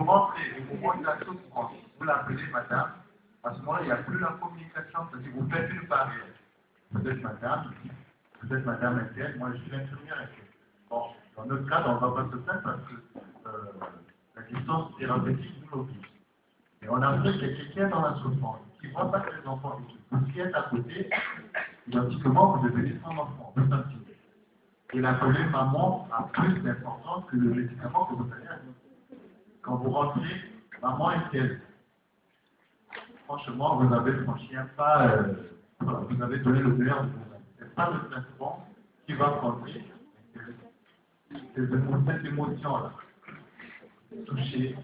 vous rentrez, et vous voyez la souffrance, vous l'appelez madame, à ce moment-là, il n'y a plus la communication, c'est-à-dire vous faites une barrière. Peut-être madame inquiète, moi je suis l'infirmière inquiète. Bon, dans notre cas, on ne va pas se plaindre parce que la distance thérapeutique nous l'oblige. Et en Afrique, il y a quelqu'un dans la souffrance qui ne voit pas que les enfants qui est à côté, identiquement, vous devenez son enfant, vous sentez. Et l'appeler maman a plus d'importance que le médicament que vous allez avoir. Quand vous rentrez, maman inquiète. Franchement, vous avez franchi un pas, voilà, vous avez donné le meilleur de vous-même. Ce n'est pas le traitement qui va conduire cette émotion-là. Toucher,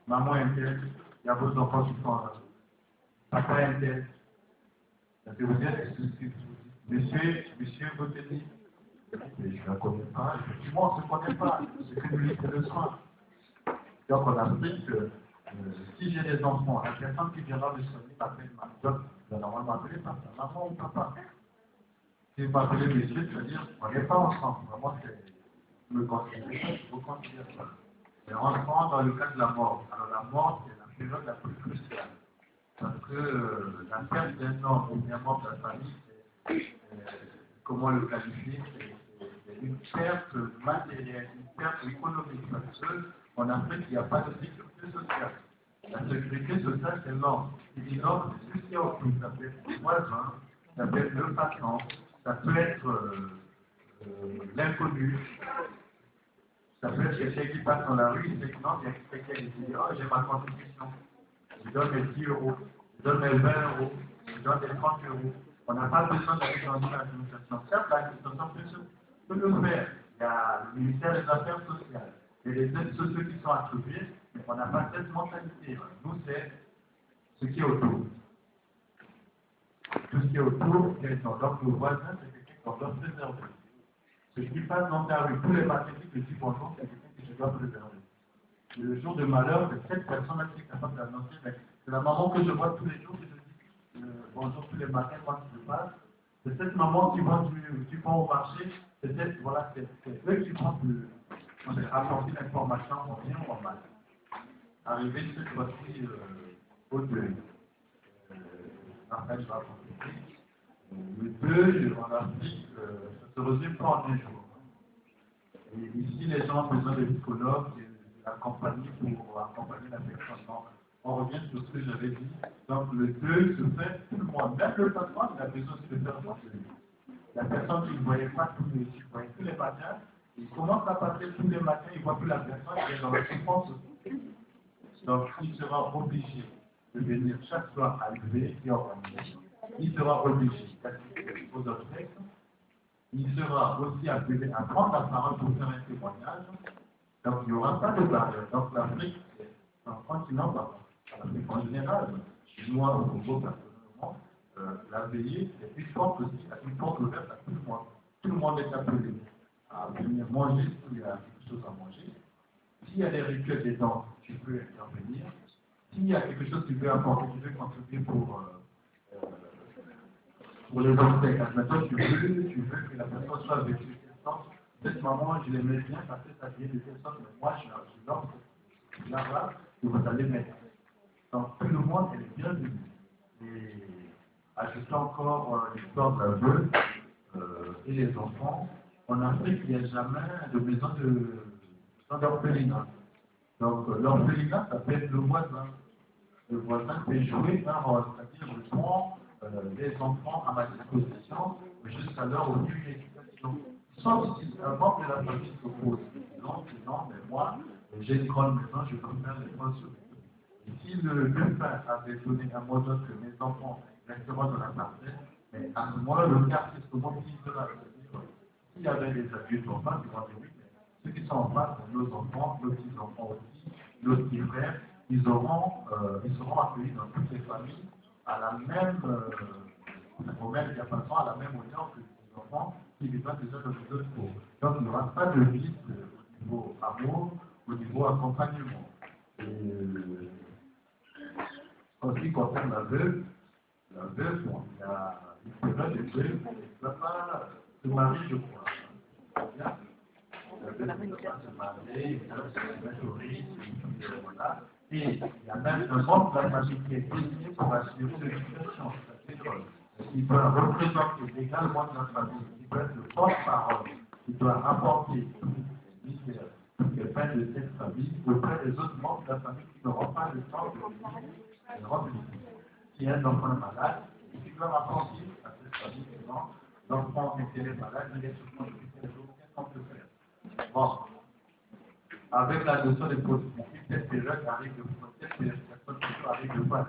maman inquiète, il y a vos enfants qui sont là. Papa inquiète. Ça veut dire que monsieur, votre dit, mais je ne la connais pas, effectivement, on ne se connaît pas, c'est que lui, c'est le soin. Donc en Afrique, si j'ai des enfants, la personne qui viendra me soigner m'appelle ma doc, je vais normalement m'appeler papa, maman ou papa. Si vous m'appelez monsieur, c'est-à-dire on n'est pas ensemble. Vraiment, je me considère ça, je vous considère ça. Et on rentre dans le cas de la mort. Alors la mort, c'est la période la plus cruciale. Parce que la perte d'un homme ou d'un membre de la famille, c'est, comment le qualifier, c'est une perte matérielle, une perte économique. Parce qu'en Afrique, il n'y a pas de sécurité sociale. La sécurité sociale, c'est l'homme. Il dit l'homme, c'est tout ce qui est autour. Ça peut être le voisin, ça peut être le patron, ça peut être l'inconnu. Ça peut être quelqu'un qui passe dans la rue, il sait que non, il y a quelqu'un qui dit oh, j'ai ma contribution. Je donne mes 10 euros, je donne mes 20 euros, je donne mes 30 euros. On n'a pas besoin d'aller dans une administration. Certes, l'administration peut le faire. Il y a le ministère des Affaires sociales. Et les aides sociales qui sont attribuées, mais on n'a pas cette mentalité. Nous, c'est ce qui est autour. Tout ce qui est autour, donc le voisin, c'est quelqu'un qu'on doit préserver. Ce qui passe dans ta rue tous les matins qui te dit bonjour, c'est quelqu'un que je dois préserver. Et le jour de malheur, c'est cette personne-là qui est capable d'annoncer, mais c'est la maman que je vois tous les jours, que je dis bonjour tous les matins quand je passe. C'est cette maman qui va au marché, c'est cette, voilà, c'est eux qui vont apporter l'information en bien ou en mal. Arrivé cette fois-ci au deuil. Après, je vais raconter. Le deuil en Afrique, ça se résume pas en un jour. Et ici, les gens ont besoin de psychologues et d'accompagner pour accompagner la personne. Donc, on revient sur ce que j'avais dit. Donc, le deuil se fait tout le monde. Même le patron, il a besoin de faire son deuil. La personne qui ne voyait pas tous les matins, il commence à passer tous les matins, il ne voit plus la personne, il est dans la souffrance. Donc, il sera obligé de venir chaque soir à lever et organiser. Il sera obligé d'assister aux obsèques. Il sera aussi appelé à prendre la parole pour faire un témoignage. Donc, il n'y aura pas de barrière. Donc, l'Afrique, c'est un continent, l'Afrique en général, chinois, au Congo, personnellement, la veillée, c'est une porte aussi, une porte ouverte à tout le monde. Tout le monde est appelé à venir manger s'il y a quelque chose à manger. S'il y a des rituels des dents, tu peux intervenir. S'il y a quelque chose que tu veux apporter, tu veux contribuer pour les obstacles. Admettons, tu veux que la personne soit vécue de telle sorte. Cette maman, je l'aimais bien parce que ça vient de telle sorte, mais moi, je l'offre là-bas, que vous allez mettre. Donc, tout le monde est bienvenu. Et ajoutant encore l'histoire de la veuve et les enfants, en Afrique, il n'y a jamais de maison d'orphelinat. Donc, l'orphelinat, ça peut être le voisin. Le voisin peut jouer un rôle, c'est-à-dire je prends les enfants à ma disposition jusqu'à l'heure où il y a une éducation. Sauf si un membre de la famille s'oppose. Non, mais moi, j'ai une grande maison, je peux faire les points sur les. Et si le père avait donné un mot d'ordre que mes enfants resteront dans la parcelle, mais à ce moment-là, le quartier, comment il sera? S'il y avait des adultes en face, ils vont dire oui, mais ceux qui sont en face, nos enfants, nos petits-enfants aussi, nos petits frères, ils seront accueillis dans toutes les familles à la même, au même diapason, à la même hauteur que les enfants qui vivent déjà dans les autres cours. Donc il n'y aura pas de vice au niveau amour, au niveau accompagnement. Et en ce qui concerne la veuve, bon, il y a une période de veuve, elle ne va pas se marier, je crois. Bien. La veuve ne va pas se marier, elle va se mettre au risque, et puis voilà. voilà. Et il y a même un membre de la famille qui est désigné pour assurer le succession. Il doit représenter légalement de la famille, il doit être le porte-parole, il doit rapporter toutes les faits de cette famille auprès des autres membres de la famille qui n'auront pas le temps de rendre visite. Si un enfant est malade, il doit rapporter à cette famille disant l'enfant est malade, il est sous contrôle, qu'est-ce qu'on peut faire? Bon. Avec la notion de possibilité, peut-être que les jeunes arrivent de peut-être que les personnes arrivent de voir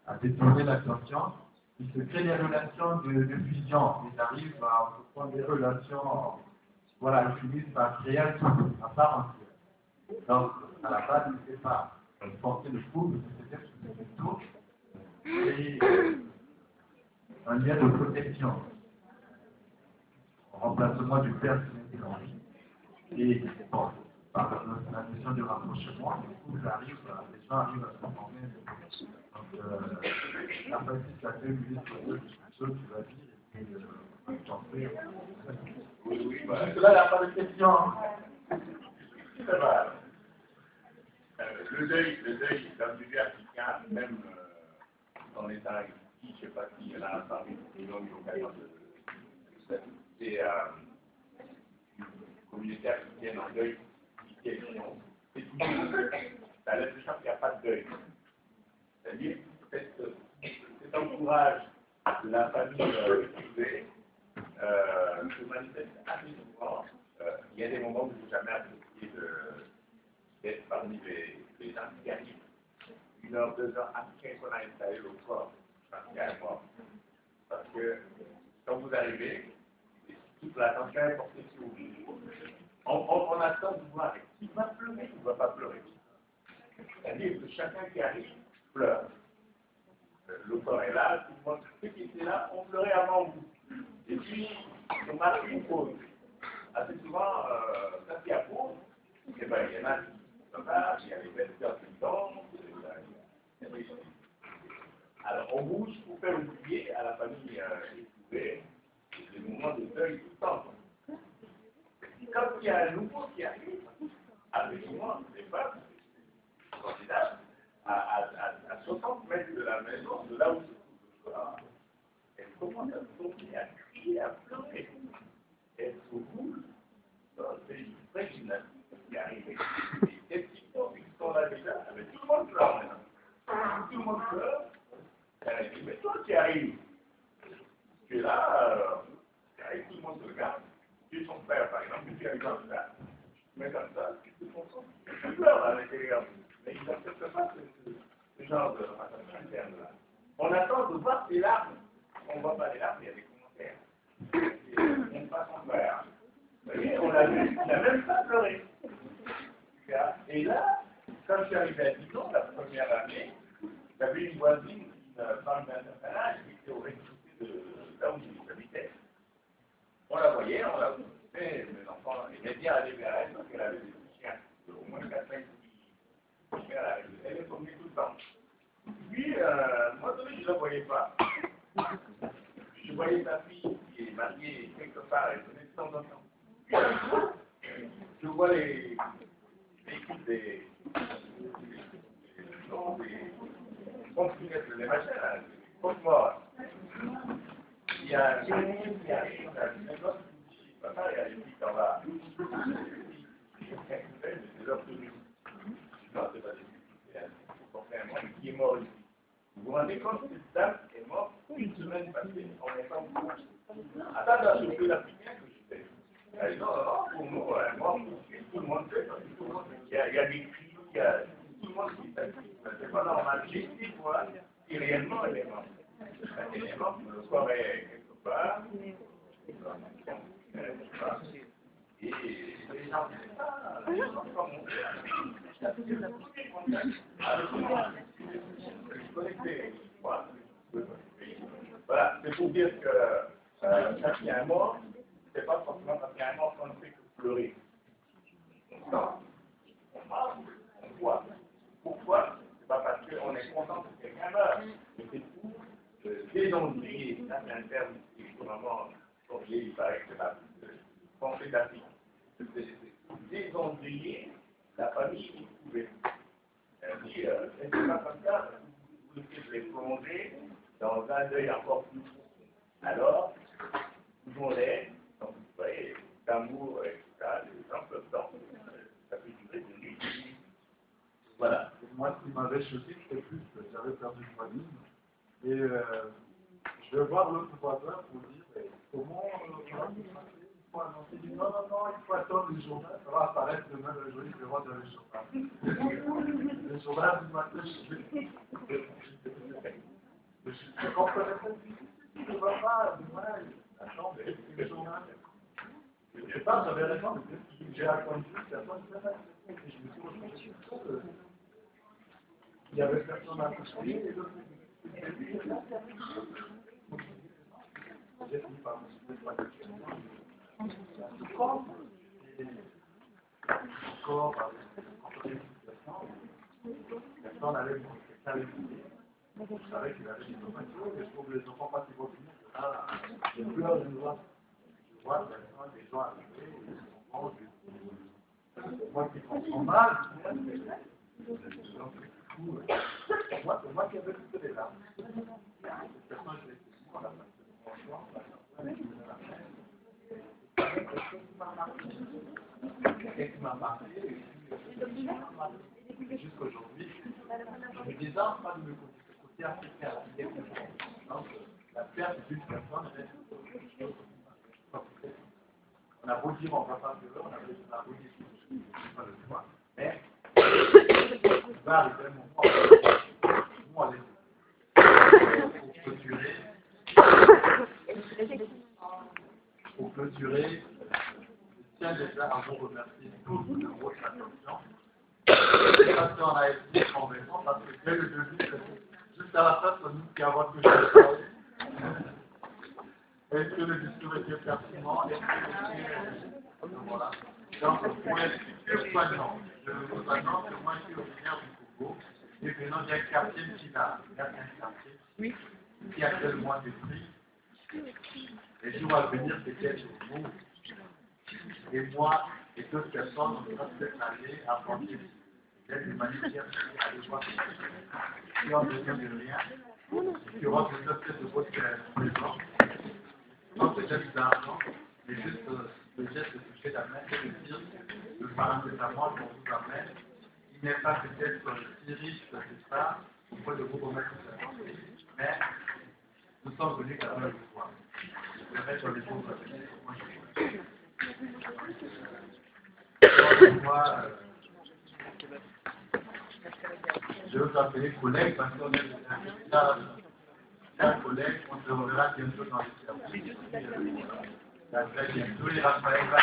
à détourner l'attention. Il se crée des relations de fusion. Ils arrivent à prendre des relations, voilà, ils finissent par créer un couple à part entière. Donc, à la base, il ne fait pas porter le couple, c'est peut-être que c'est tout. Et un lien de protection, en remplacement du père qui est mélangé. Et bon, par la notion de rapprochement, du coup, les gens arrivent à se former. Donc, après, si ça 2 minutes pour eux, tu vas dire, et puis j'en prie. Oui, voilà. Là, il n'y a pas de question. Ça va. Le deuil, dans l'univers africain, même dans les États, je ne sais pas s'il y en a parmi les gens qui ont l'occasion de c'est communauté africaine en deuil, c'est ça laisse le champ qu'il n'y a pas de deuil. C'est-à-dire, cet encourage de la famille privée se manifeste assez souvent. Il y a des moments où je n'ai jamais apprécié d'être parmi les gens qui arrivent 1 heure, 2 heures après qu'on a installé le corps, particulièrement. Parce que quand vous arrivez, toute l'attention est portée sur vous. On attend de voir qui va pleurer ou ne va pas pleurer. C'est-à-dire que chacun qui arrive pleure. Le corps est là, tout le monde, ceux qui étaient là ont pleuré avant vous. Et puis, on marque une pause. Assez souvent, quand il y a pause, eh ben, il y en a qui sont là, il y a les vesteurs qui tombent, alors on bouge pour faire oublier à la famille éprouvée les moments de deuil tout le temps. Quand il y a un nouveau qui arrive, absolument, les femmes, formidable, à 60 mètres de la maison, de là où se trouve le corps, elle commence à tomber, à crier, à pleurer. Elle se roule dans une vraie gymnastique qui arrive. Et petits gens qui sont là déjà, mais tout le monde pleure maintenant. Tout le monde pleure. Elle dit, mais toi qui arrives, tu es là, tu arrives, tout le monde te regarde. Tu es son père, par exemple, tu arrives comme ça. Mais comme ça, tu te concentres. Tu pleures à l'intérieur. Mais il n'accepte pas ce genre de rassemblement interne-là. On attend de voir ses larmes. On ne voit pas les larmes, il y a des commentaires. On ne pas son père. Vous voyez, on l'a vu, il n'a même pas pleuré. Et là, quand je suis arrivé à Dijon, la première année, j'avais une voisine, une femme d'un certain âge, qui était au rez-de-chaussée de là où j'habitais. On la voyait, on la voyait, mes enfants aimaient bien aller vers elle parce qu'elle avait des petits chiens, au moins 4-5 petits chiens, elle est tombée tout le temps. Puis, moi, je ne la voyais pas. Je voyais sa fille qui est mariée quelque part, elle venait de temps en temps. Je vois les équipes des les machins, là, franchement, il y a une équipe qui arrive, un autre qui dit, papa, il y a une fille en bas. C'est leur tenue. Non, c'est pas des filles, qui est mort ici. Vous vous rendez compte que cette dame est morte une semaine passée en étant courant. Attends, dans le pays africain que je fais. Elle dit, non, pour nous, elle est morte tout le monde sait, il y a des cris, il y a tout le monde qui s'active. C'est pas normal. J'ai dit, moi, si réellement elle est morte. Elle est morte, le corps est quelque part. Et les gens disent, ah, les gens sont voilà, c'est pour dire que quand il y a un mort, c'est pas forcément parce qu'il y a un mort qu'on ne fait que pleurer. Non, on marche, on voit. Pourquoi? C'est pas parce qu'on est content que quelqu'un meurt, mais c'est pour désendrier. Ça, c'est un terme qui est vraiment il paraît que c'est la pensée d'Afrique. C'est désendrier la famille s'y trouvait. C'est pas comme ça, vous devez plonger dans un deuil encore plus profond. Alors, toujours-les, donc vous voyez, d'amour et tout ça, les gens peuvent dormir, ça peut durer de nuit. Voilà. Moi, ce qui m'avait choqué, c'était plus que j'avais perdu le famille. Et je vais voir l'autre voisin pour dire comment il faut annoncer. Il dit non, il faut attendre le journal, ça va apparaître demain le jour, je vais voir dans le journal. Le journal du matin, je comprenais pas. Je ne vois pas demain, attends, mais le journal. Je ne sais pas, j'avais raison, mais j'ai attendu, personne ne s'est fait. Et je me suis retrouvé. Il y avait personne à toucher et l'autre. J'ai fini par me souvenir de la question. Encore avec une situation, personne n'allait me calmer. Je savais qu'il avait une information, mais je trouve que les enfants pas si vont finir. Ah, j'ai peur, je vois maintenant des gens arriver, ils sont moi qui comprends mal, c'est moi qui avais tout les larmes. Cette personne, je l'ai dit, on a passé franchement, qu'est-ce qui m'a marqué, jusqu'à aujourd'hui, je me disais, pas de me côté africain, donc la perte d'une personne reste. On a beau dire, on ne va pas pleurer, on a beau dire, je ne sais pas le choix, mais il va arriver un moment où on pour clôturer, je tiens déjà à vous remercier tous de votre attention. Parce qu'on a été convaincants, parce que dès le début, juste à la fin, c'est nous qui avons touché le travail. Est-ce que le discours était pertinent? Voilà. Donc, pour être plus soignant, je vous annonce que moi, je suis originaire du Congo, et venant d'un quartier Mchina, il y a un quartier qui a tellement détruit. Les jours à venir, peut-être vous, et moi, et d'autres personnes, on sera peut-être allés apporter des magnifiques à aller voir qui ont besoin de rien, qui auront besoin peut-être de votre présence. Non peut-être d'argent, mais juste le geste de toucher la main et de dire le paracétamol qu'on vous amène, il n'est pas peut-être si riche que ça, il faut de vous remettre sa santé, mais nous sommes venus quand même vous voir. Je vais mettre les jours à venir, moi je veux appeler collègue parce qu'on est chers collègues, on se reverra bientôt dans les services. Très bientôt, et Raphaël va